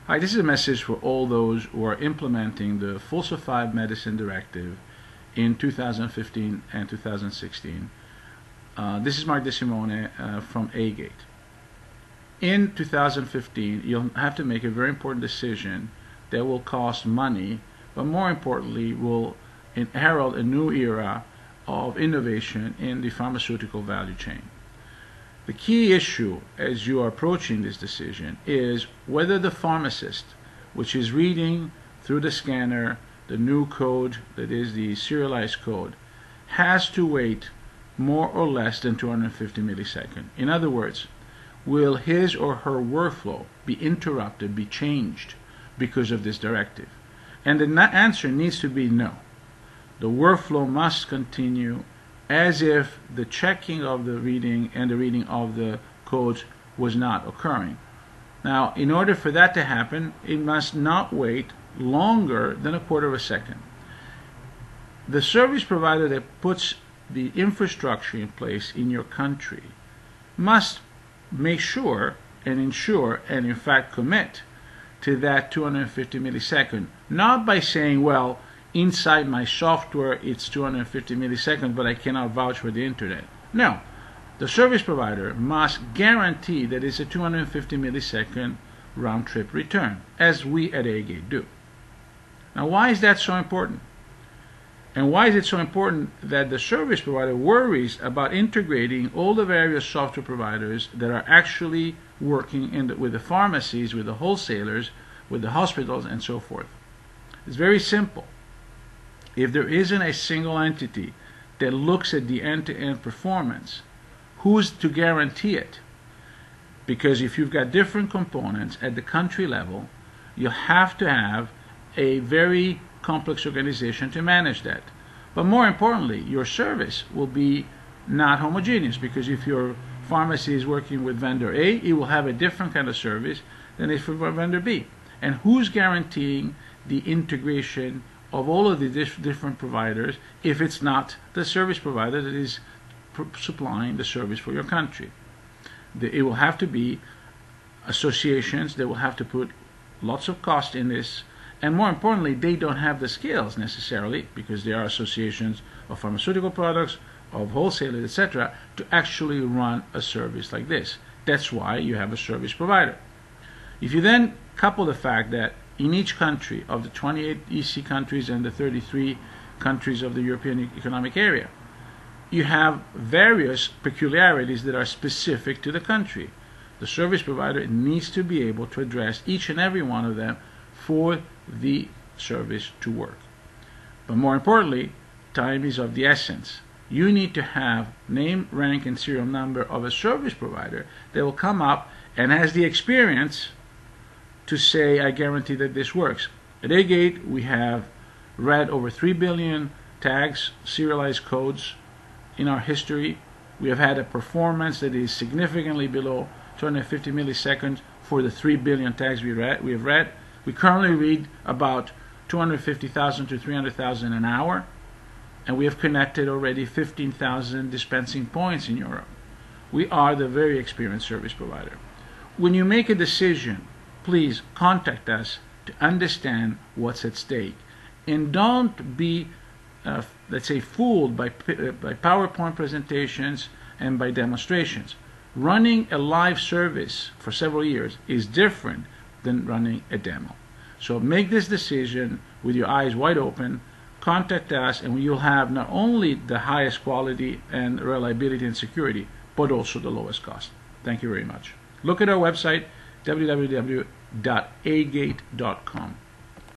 Hi, this is a message for all those who are implementing the falsified medicine directive in 2015 and 2016. This is Mark DeSimone from Agate. In 2015, you'll have to make a very important decision that will cost money, but more importantly will herald a new era of innovation in the pharmaceutical value chain. The key issue as you are approaching this decision is whether the pharmacist, which is reading through the scanner the new code, that is the serialized code, has to wait more or less than 250 milliseconds. In other words, will his or her workflow be interrupted, be changed because of this directive? And the answer needs to be no. The workflow must continue as if the checking of the reading and the reading of the codes was not occurring. Now, in order for that to happen, it must not wait longer than a quarter of a second. The service provider that puts the infrastructure in place in your country must make sure and ensure and in fact commit to that 250 millisecond, not by saying, well, inside my software it's 250 milliseconds, but I cannot vouch for the internet. No, the service provider must guarantee that it's a 250 millisecond round trip return, as we at Agate do. Now, why is that so important? And why is it so important that the service provider worries about integrating all the various software providers that are actually working with the pharmacies, with the wholesalers, with the hospitals, and so forth? It's very simple. If there isn't a single entity that looks at the end-to-end performance, who's to guarantee it? Because if you've got different components at the country level, you have to have a very complex organization to manage that. But more importantly, your service will be not homogeneous, because if your pharmacy is working with vendor A, it will have a different kind of service than if for vendor B. And who's guaranteeing the integration of all of the different providers if it's not the service provider that is supplying the service for your country? It will have to be associations that will have to put lots of cost in this, and more importantly, they don't have the skills necessarily, because they are associations of pharmaceutical products, of wholesalers, etc., to actually run a service like this. That's why you have a service provider. If you then couple the fact that in each country of the 28 EC countries and the 33 countries of the European Economic Area, you have various peculiarities that are specific to the country. The service provider needs to be able to address each and every one of them for the service to work. But more importantly, time is of the essence. You need to have name, rank, and serial number of a service provider that will come up and has the experience to say, I guarantee that this works. At Agate, we have read over 3 billion tags, serialized codes in our history. We have had a performance that is significantly below 250 milliseconds for the 3 billion tags we have read. We currently read about 250,000 to 300,000 an hour, and we have connected already 15,000 dispensing points in Europe. We are the very experienced service provider. When you make a decision, please contact us to understand what's at stake. And don't be, let's say, fooled by PowerPoint presentations and by demonstrations. Running a live service for several years is different than running a demo. So make this decision with your eyes wide open. Contact us, and you'll have not only the highest quality and reliability and security, but also the lowest cost. Thank you very much. Look at our website, www.agate.com.